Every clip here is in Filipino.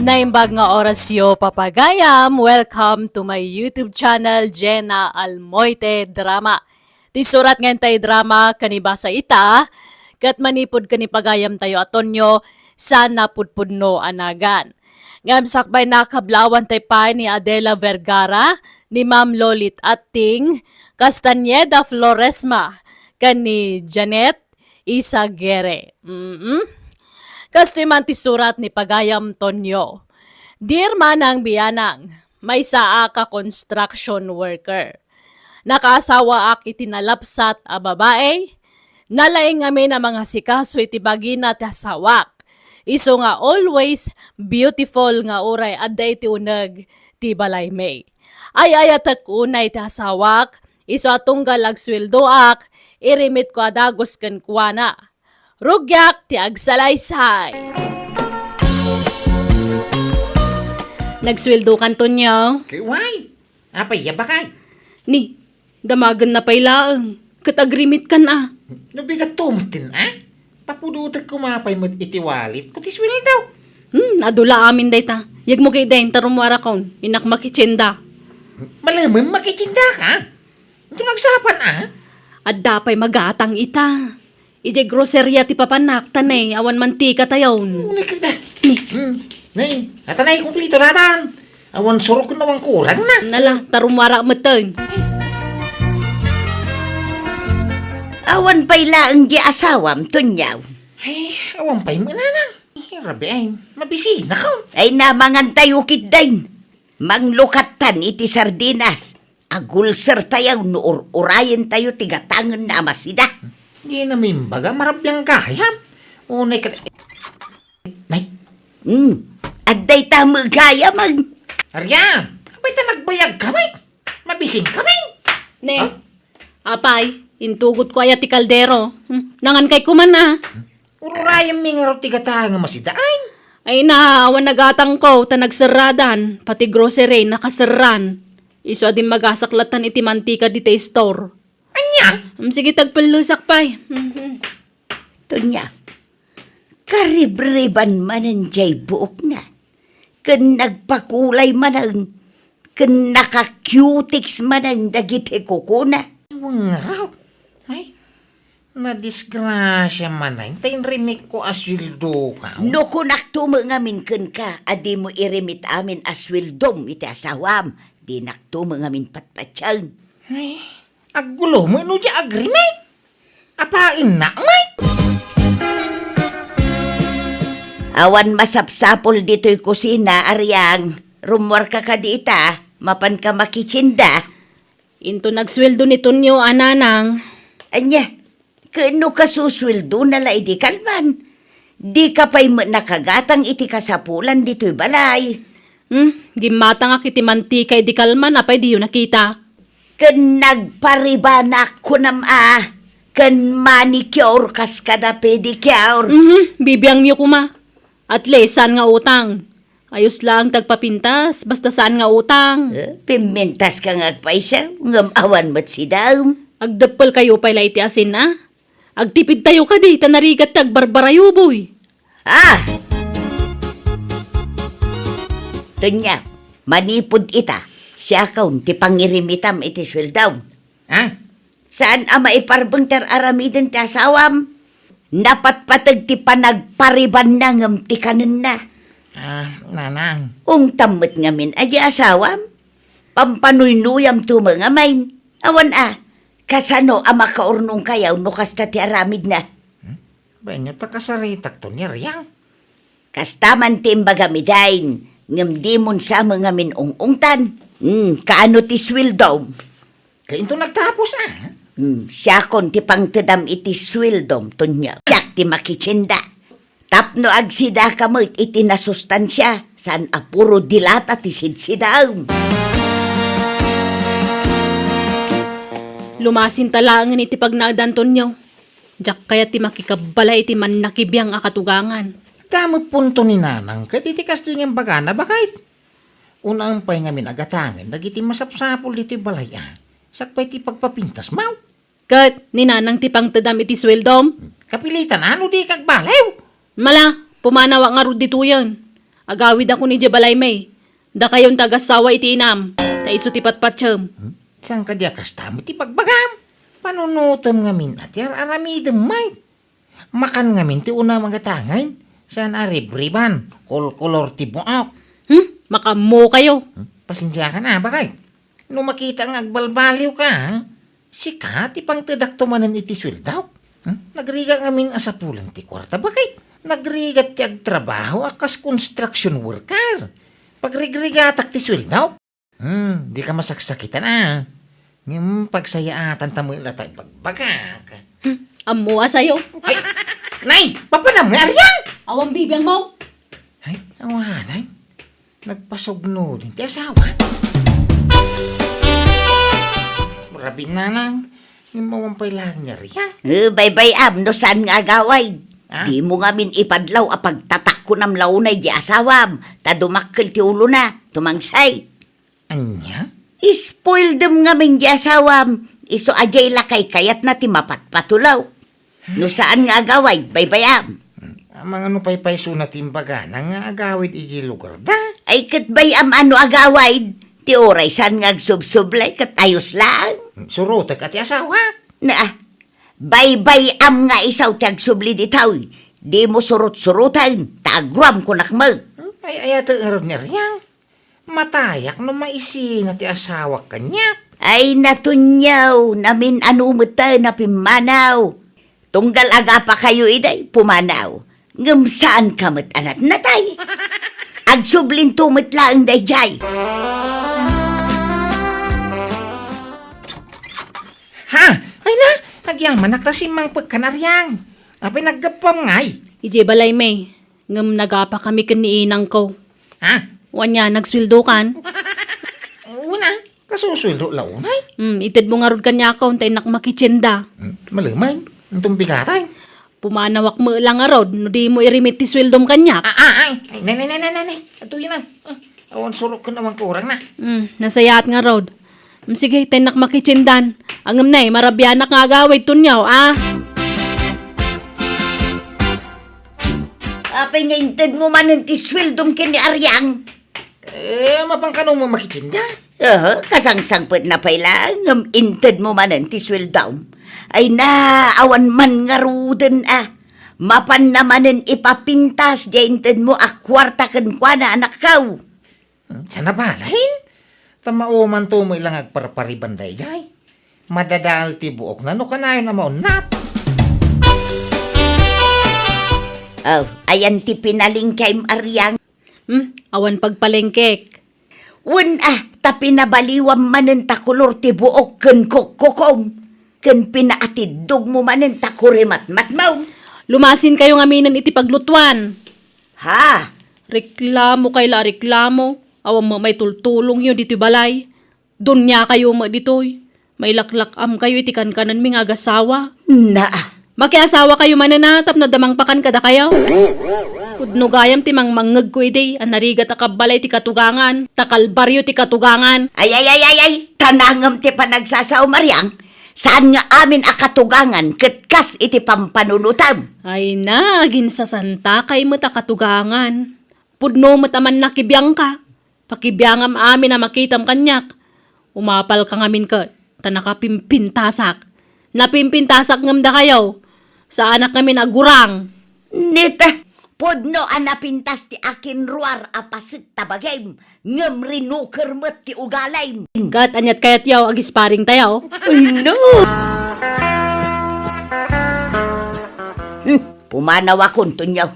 Naimbag nga orasyo papagayam, welcome to my YouTube channel, Jenna Almoite Drama. Ti surat ngayon tayo drama, kanibasa ita, kat manipod kanipagayam tayo atonyo, sa napudpudno anagan. Ngam sakbay nakablawan tayo pa ni Adela Vergara, ni Ma'am Lolit Ating, Castaneda Floresma, kan ni Janet Isagere. Kastiman ti surat ni Pagayam Tonyo. Dear Manang Biyanang, may saa ka construction worker. Nakaasawa ak itinalapsat a babae, nalaing kami na mga sikaso itibagina ti asawak. Iso nga always beautiful nga uray adday ti uneg ti balay may. Ay ayatak unay ti asawak, iso atunggal agsweldoak, irimit ko adagos ken kuana. Rugyak ti agsalaysay. Nagsweldo kan to niya. Why? Apay, yabakay. Ni, damagan na pailaang. Katagrimit kan ah. Nabigat tumtin, Papudutag kumapay mo't itiwalit. Kutiswil daw. Adula amin day ta. Yag mo kay dahin tarumwara kaon. Inak makitsenda. Malamang makitsinda ka. Ito nagsapan, At dapay magatang ita. Ije groceria ti papanak tanay. Awan mantika tayon. Unik ka na. Ni, Nay, natanay kumplito natan. Awan surok ko nawang kurang na. nala, tarumwara matan. Awan pa'y ang di asawam, tunyaw. Ay, awan pa'y mananang. Rabi ay, mabisi na ka. Ay namangan tayo kitdain. Manglukatan iti sardinas. Agulser tayo, urayan tayo, tigatangan na amasida. Di na mimbaga, marabyang kayam. Unay ka. Nay, Adday tamo gaya mag... Aryan, abay ta nagbayag kamay. Mabising kamay. Ne, Ah? apay, intugot ko ayat ti kaldero. Nangan kay kuman ah. Ururayang mingaro tigata nga masidain. Ay na, awan nagatang ko, ta nagsaradan, pati grocery nakasaran. Iso adin magasaklatan iti mantika di tay store. Anya? Sige tagpalusak pay. Tunya, karibriban manan jay buok na. Kan nagpakulay manang, kan naka-cutics manang dagiti kukuna. Mga raw. Ay, nadisgrasya man ay. Tayin remake ko aswildo ka. No kunak tumangamin kan ka, adi mo irimit amin aswildom iti asawam. Di naktumangamin patpatsyan. Ay, aggulo mo ino di agrimake. Apain na, may. Awan masapsapol dito'y kusina, Aryang. Rumor ka dita, mapan ka makitsinda. Into nagsweldo ni Tonyo ananang. Anya, kano ka susweldo na di kalman? Di ka pa'y nakagatang iti kasapulan dito'y balay. Gimata nga kiti mantikay di kalman, apay di yun nakita. Kan nagparibanak ko kan manicure kas kada pedicure. Bibiyang niyo kuma. At least, saan nga utang? Ayos lang tagpapintas, basta saan nga utang. Pimentas ka nga paisa, ngam awan mat si daw. Agdapal kayo pala iti asin na. Agtipid tayo ka di, tanarigat tagbarbarayo boy. Tunya, manipod ita, siya kaun ti pangirimitam iti sweldaw. Saan ama iparbang tar aramiden ti asawam? Napatpatag ti panagpariban na ngam ti kanin na. Nanang. Tamot ngamin aji asawam. Pampanuynuyam tu mga main. Awan kasano ama kaurnong kayaw no kasta ti aramid na. Banyo ta kasaritak to ni Riyang. Kastaman ti imbagamidain. Ngam di mon sa mga minungungtan. Kaano ti swildom. Kainto nagtapos, Siya kon ti pangtedam iti swildom tunya. Siya ti makitsinda. Tapno agsida ka mo iti nasustansya. San apuro dilata ti sidsidaw. Lumasin talangan iti pagnagdanton nyo. Diyak kaya ti makikabala iti man nakibiyang akatugangan. Damo punto ni nanang, katitikas din yung bagana, bakit? Unang pa'y ngamin agatangan, nagiti masapsapol dito'y balay, Sakpay ti pagpapintas, mau. Kat, ninanang ti pangtedam iti sweldom. Kapilitan, ano di kagbalew? Mala, pumanawa nga ro dito yan. Agawid ako ni Jabalay May. Da kayon tagasawa iti inam. Ta iso ti patpatsyem. Saan ka diya kastamo ti pagbagam? Panunutam ngamin at yar aramidem may. Makan ngamin ti una mga tangain. Saan aribriban, kolor ti buok. Makamo kayo. Pasensya ka na, bakit? Nung makita ang agbalbaliw ka, sika ti pang tedak tumanan iti sweldaw. Nagriga ngamin asapulan ti kwarta, bakit? Nagrigat ti agtrabaho akas construction worker. Pagrigrigatak ti sweldaw. Di ka masaksakitan na. Ngayon pagsayaatan tamula tayo pagbagak. Amo asayo. Ay, nay, papanam nga riyan! Awang bibiyang mo. Ay, awanay. Nagpasugno din ti asawa. Marabin na lang. Yung mawampay lang niya riyan. Bye-bye am, no saan nga agaway? Ah? Di mo ngamin ipadlaw a pagtatak ko ng launay di asawam. Ta dumakkel ti ulo na, tumangsay. Anya? Ispoil dem ngamin di asawam. Iso ajay lakay kayat na ti mapatpatulaw. No saan nga agaway? Bye-bye am. Mga ano pay sunat imbaga na nga agawid iji lugar da. Ay katbay am ano agaway? Ti oray saan nga agsubsublay kat ayos lang. Surutek at asawa. Na, bye-bye am nga isaw ti agsubli ditaw. Di mo surut-surutan, tagram ko nakmag. Ay ayata aron niya riyan. Matayak no maisin at asawa kanya. Ay natunyaw, namin anumata na pimanaw. Tunggal aga pa kayo iday, pumanaw. Ngam saan kamat anat natay? Agsublin tumit lang day jay. Ha? Ay na, agyaman naktasimang pagkanaryang. Apay naggapam ngay. Ije Balay May. Ngam nagapa kami kaniinang ko. Ha? Wanya nagsweldo kan. Una, kasusweldo launay. Ited mo nga rod kanya ako, untay nakmakitsenda. Malamay, itong bigatay. Pumanawak mo lang nga rod, no di mo irimit ti sweldom kanya. Ay, nay. Ito yun na. Awan surok ko naman kurang na. Nasayaat nga rod. Sige, tay nakmakitsendan. Angam na marabyanak nga agaway tunyaw, Apay nga inted mo man ti sweldom kini Aryang. Mapangkano mo makitsinda? Kasangsangpet na pala, ngam inted mo man ti sweldom. Ay na, awan man nga ruden Mapan namanen ipapintas, di inted mo akwarta kan kwa na anak kau. Sana balahin? Tamao to mo ilang agparparibanday jay. Madadal ti buok na no kanayo na maunat. Ayan ti pinaling kay Aryang. Awan pagpalengkek. Ta pinabaliwam manen ta kulor ti buok ken kokom. Ken pinaatidog mo manen ta kurimat-mat mo. Lumasin kayo nga minan iti paglutuan. Ha? Reklamo kay la reklamo. Awan mo may tultulong yun dito balay. Dunya kayo mo ditoy. May laklak-am kayo iti kankanan mi nga agasawa. Na. Makiasawa kayo mananatap na damang pakan kada kayo. Udno gayam ti mangmangeg ko iti. Anarigat akabalay ti katugangan. Takalbaryo ti katugangan. Ay. Tanangam ti panagsasaw Maryang. Saan nga amin akatugangan ketkas iti pampanunutam. Ay na, ginsasanta kay mo ta katugangan. Pudno mo taman nakibiyang ka. Pakibyangam amin na makitam kanyak. Umapal ka ngamin ka. Tanakapimpintasak. Napimpintasak ngam da kayo. Sa anak kami nagurang. Nita, podno anapintas ti akin ruar apasit tabagay. Ngam rinuker met ti ugalay. Gat anyat kayat yaw agisparing tayo. Ay no! Pumanaw akon tunyaw.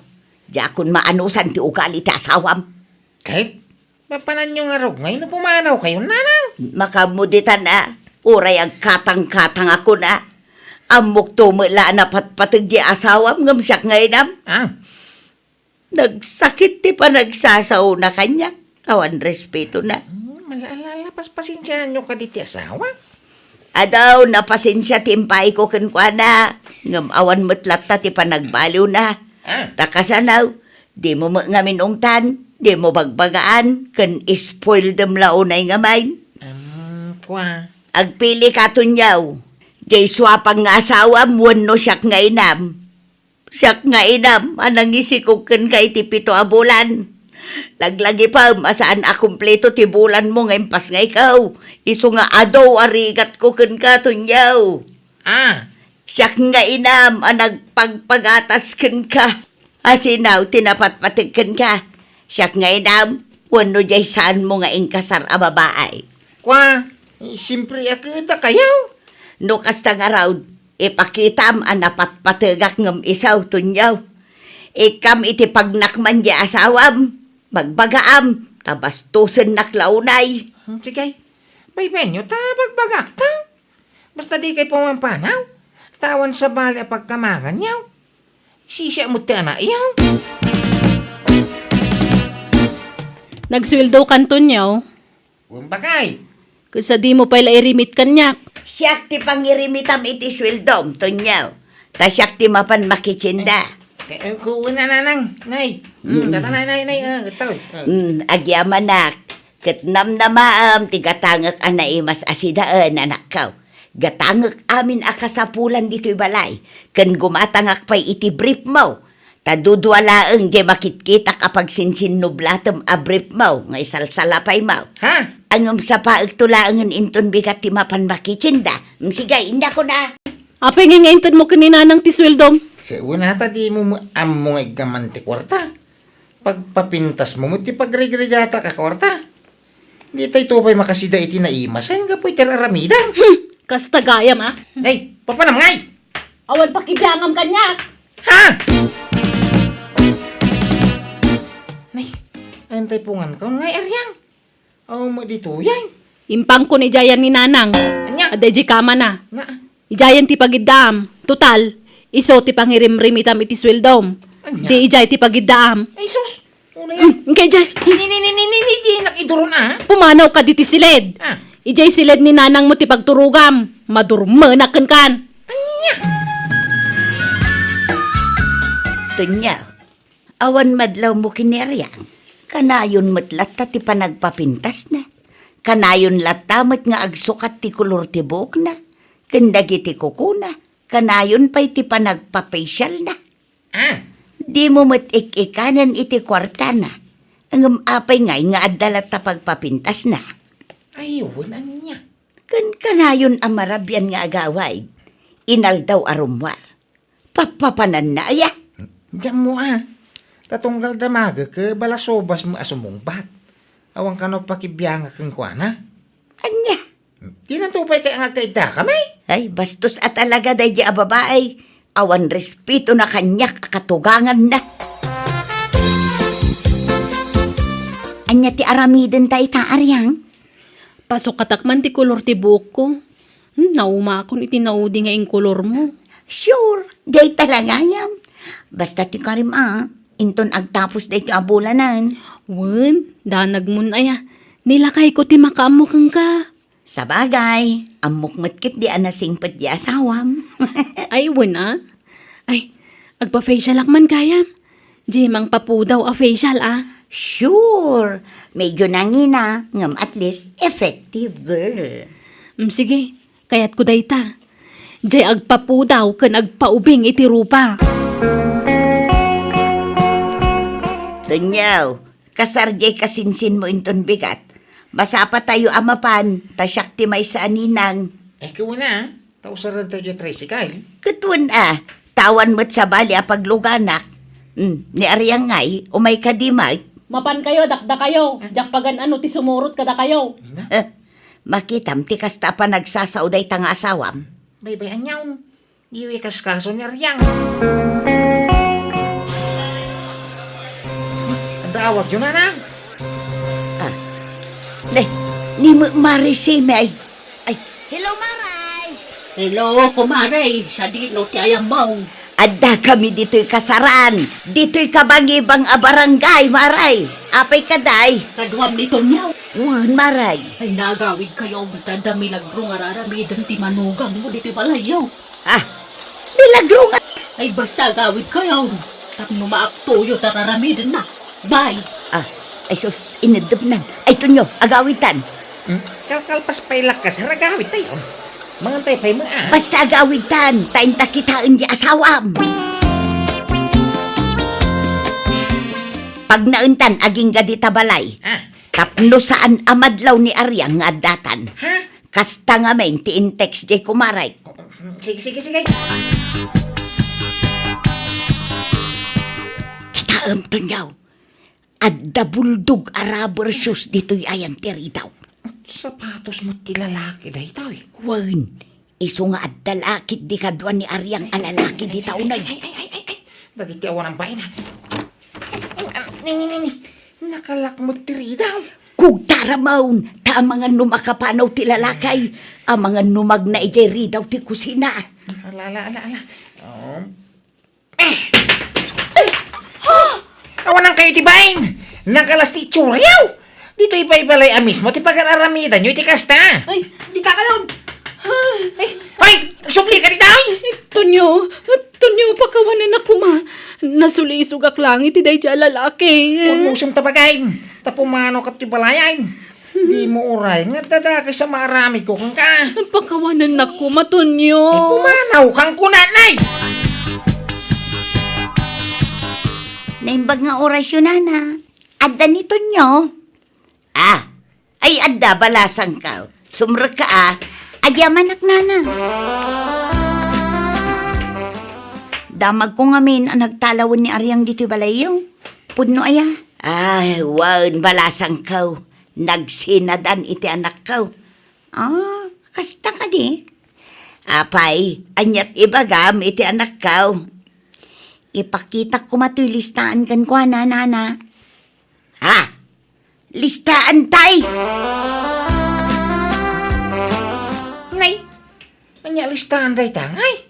Di akon maanusan ti ugali ti asawam. Kahit mapanan nyo nga rog ngayon na pumanaw kayo nanang. Makamuditan uray ag katang-katang ako na. Amok tumula na patpatag di asawam ngam siyak ngayon Nagsakit ti pa nagsasaw na kanya. Awan respeto na. Malala, paspasensyahan nyo ka diti asawa. Adaw, napasensya timpay ko kenkwa na. Ngam awan mutlat ta ti panagbaliw na. Takasanaw, di mo ngamin ungtan, di mo bagbagaan, ken spoil dem launay nga main. Kwa. Agpili ka tunyaw. Jay swapang nga asawa, no siyak nga inam. Siyak nga inam, anang isikog ken kay ti 7 a bulan. Laglagi pa, masaan akumpleto ti bulan mo ngayon pas nga ikaw. Iso nga adaw arigat ko kun ka tunyaw. Ah, Siyak nga inam, nagpagpagatas kun ka. Asinaw, tinapatpatig kun ka. Siyak nga inam, wano jay saan mo nga inkasar a babaay. kwa, siyempre ako da kayaw. No kasta nga raw, ipakitam napatpatigak ngam isaw tunyaw. Ikam iti pagnakman di asawam, magbagaam, tabastusin naklaunay. Sige, baybenyo ta, bagbagak ta. Basta di kay pumampanaw. Tawan sa bali a pagkamangan yaw. Sisya mo ta na yaw. Nagsweldo kanton yaw. Bakay. Kung sa di mo pala irimit kanyak. Siyak ti pangirimitam iti sweldom, tunyaw. Ta siyak ti mapan makichinda. Kuha na nanang, nay. Tata nay, ito. Agyaman nak. Kat namnamaam ti gatangak anaimas asidaan anak kaw. Gatangak amin akasapulan dito'y balay. Kan gumatangak pa'y iti brief mo. Tadudwalaang di makitkita kapag sinsinublatam a brief mo. Nga isalsalapay mo. Ha? Angam sa paag tulaangan inton bigat ti mapan makichinda. Sige, inda ko na. Apay nga ngayon mo kanina ng tisweldom. Una ta di mo among igaman ti kwarta. Pagpapintas mo ti pagregregata ka kwarta. Di tayo tupay makasida iti naimasan ka po'y teraramidan. Kasta gayam ah. Hey, papanam ngay! Awan pakibiyangam kanyak. Ha? Nay, antay pungan ka ngay eryang. Mo dito yan. Impang ko ni Jayan ni Nanang. Anya? Aday di kama na. Na, Ijayan ti pagiddaam. Total, iso ti pangirim-rimitam iti sweldom. Anya? Di ijay ti pagiddaam. ay sus. Una yan. Kaya jay, Ni, nakiduro na ha? pumanaw ka dito silid. Ah, Ijay silid ni Nanang mo ti pagturugam. Madurmanakan kan. anya? Tunyaw, awan madlaw mo kineryang. Kanayon mo't latta ti panagpapintas na. Kanayon latamat nga agsukat ti kulor ti buhok na. Kandagi ti kukuna. Kanayon pa'y ti panagpapasyal na. Ah, Di mo mo't ikikanan iti kwarta na. Ang apay ngay nga adalat ta pagpapintas na. ayun, anya? Kanayon ang marabyan nga agaway. Inal daw arumwar. Papapanan na aya. Diyan mo ah. Tatunggal damaga ka, balasobas mo asumong bat. Awang ka no pakibiyanga kang kuana. Anya. Di na tupay kaya nga kaida kamay. Ay, bastos at alaga day di ababaay. Awan respeto na kanyak katugangan na. Anya ti aramiden tayo taaryang. Pasok katakman ti kulor ti buhok ko. Naumakon iti naudi nga ing kulor mo. Sure, day talagayam. Basta ti karim inton agtapos day ti abulanan. Wen, danag mun aya. Nilakay ko ti makaamukang ka. Sa bagay, amok matkit di anasingpet di asawam. Ay, wen ah. Ay, agpa-facial akman kayam. Di mang papudaw a facial ah. Sure, medyo nangina, ngam at least effective girl. Sige, kayat ko dayta. Di agpapudaw kan agpaubing iti rupa. Tunyaw, kasarjay kasinsin mo inton bigat. Masapa tayo amapan, tasyak ti may sa aninang. Ikaw na, tausaran tayo dyan tricycle. Katuan tawan mo't sa bali a pagluganak. Ni Aryang ngay, umay kadimay. Mapan kayo, dakda kayo. Jak pagan ano ti sumurot kada kayo. Makitam ti kasta pa nagsasauday tanga asawam. Bay anyaw. Iwi kaskaso ni Aryang. Ang daawag yun na. Le, ni Marisime ay. Hello Maray! Hello, kumare. Sa dino ti ayambaw. Adda kami dito'y kasaran. Dito'y kabangibang a barangay, Maray. Apay kaday. Kaduam nito niyaw. Wan, Maray. Ay nagawid kayo. Tanda milagro nga raramidan ti manugang mo dito balayaw. Milagro nga. Ay basta gawid kayo. Tapno maaktuyo tararamidan na. Bye. Ay sus, inadap na. Ay tunyo, agawitan. Kalkalpas pa'y lakas, ragawit tayo. Mga tayo pa'y mga. Basta agawitan, tayo takitaan di asawam. Pag nauntan, aging gadita balay. Tapno saan amadlaw ni Aryang nga datan. Ha? Kasta nga men, ti intex di kumaray. Sige. Kitaam to niyaw. Adda buldog araber shoes dito'y ayan tiri daw. Sapatos mo ti lalaki dahi tao eh. Wan, iso nga adda lakit di kadwan ni Aryang alalaki di taon na. Ay. Dagiti awan ang bayan ha. Nini. Nakalakmot tiri daw. Kung taramaun, ta mga numakapanaw ti lalakay, ang mga numag na ijay daw ti kusina. Ala. Awan ang kayo ti bayan. Nakalas ti tsurayaw. Dito ipaibalay amis mo ti pag-aramitan nyo iti kasta. Ay, di ka kayon! Ay! Nagsupli ka di tayo! Tonyo, pakawanan ako ma. Nasulisugak lang iti day siya lalaki. Huwag mo siyang tabagay. Tapumano ka ti balayan. Di mo uray. Nga dadaki sa marami ko kang ka. Pakawanan ako, matonyo. Pumanaw kang kunanay. Naimbag nga orasyon na. Adda nito nyo. Ay adda balasang ka. Sumra ka Agyaman nana. Damag ko nga min ang nagtalawon ni Aryang dito balayaw. Pudno aya. Ay, wan balasang ka. Nagsinadan iti anak ka. Kasta ka di. Apay, anyat ibagam iti anak ka. Ipakita ko matoy listaan kan kwa nana. Listaan tay! Nay, anya listahan day tangay.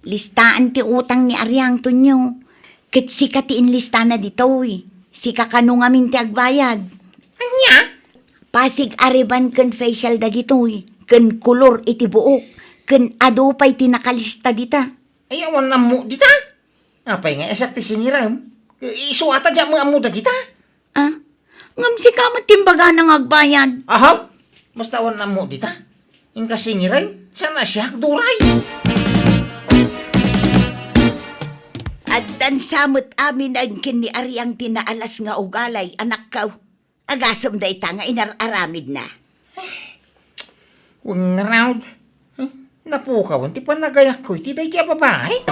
Listaan ti utang ni Aryang tunyo. Kat sika ti inlistaan na dito Sika kanu nga min ti agbayad. Anya? Pasig ariban ken facial da gito Ken kulor iti buok. Ken adupay ti nakalista dita. Ay, awan na mo dita. Apay nga, esak ti siniram. Isuata dyan mo amu da kita. Ngam sika matimbaga ng agbayad. Ahaw, basta awan na mo dita. Yung kasiniram, sana siya duray. At dan samot amin ang kini Aryang tinaalas nga ugalay, anak ka. Agasam da ita nga inararamid na. Huwag nga raw. Napukawan, ti panagayak ko, iti day kaya babae.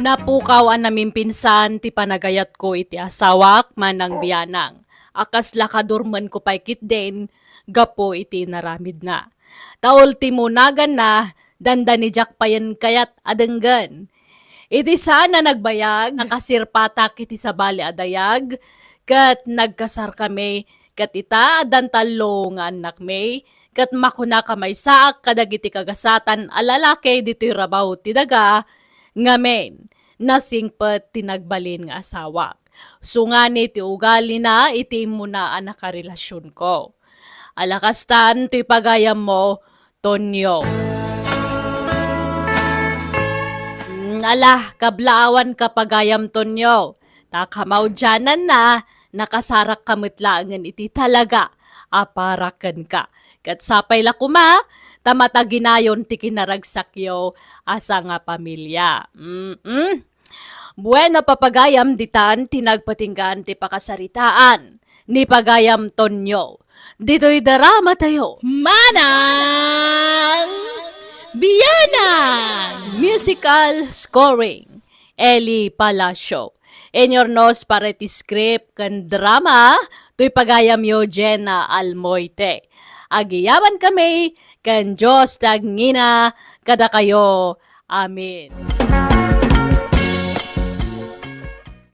Napukaw ang namin pinsan, ti panagayat ko iti asawak manang biyanang. Akas lakadurman ko pa'y kitden, gapo iti naramid na. Taol timunagan na, danda ni Jack payan kayat adenggan. Iti sana nagbayag, nakasirpatak iti sabali adayag, kat nagkasar kami, kat ita adan talo nga anak may, kat makuna kamay saak kadagiti kagasatan alalake dito'y rabaw ti daga, ngamen, nasingpet tinagbalin nga asawak. Sungani ti ugali na iti mo na anak karelasyon ko. Alakastan ti pagayam mo, Tonyo. Alah, kablaawan ka pagayam, Tonyo. Takamaw dyanan na, nakasarak kamitlaangan iti talaga, aparakan ka. Kat sapay lakuma, tamataginayon ti kinaragsakyo asa nga pamilya. Bueno papagayam ditan tinagpatinggan ti pakasaritaan ni pagayam Tonyo. Dito'y darama tayo. Manang Biyanang! Musical scoring. Eli Palacio. Enyornos pareti script kan drama tuy pagayam yo Jenna Almoite. Agiyaman kami kan Diyos tagngina kada kayo. Amin.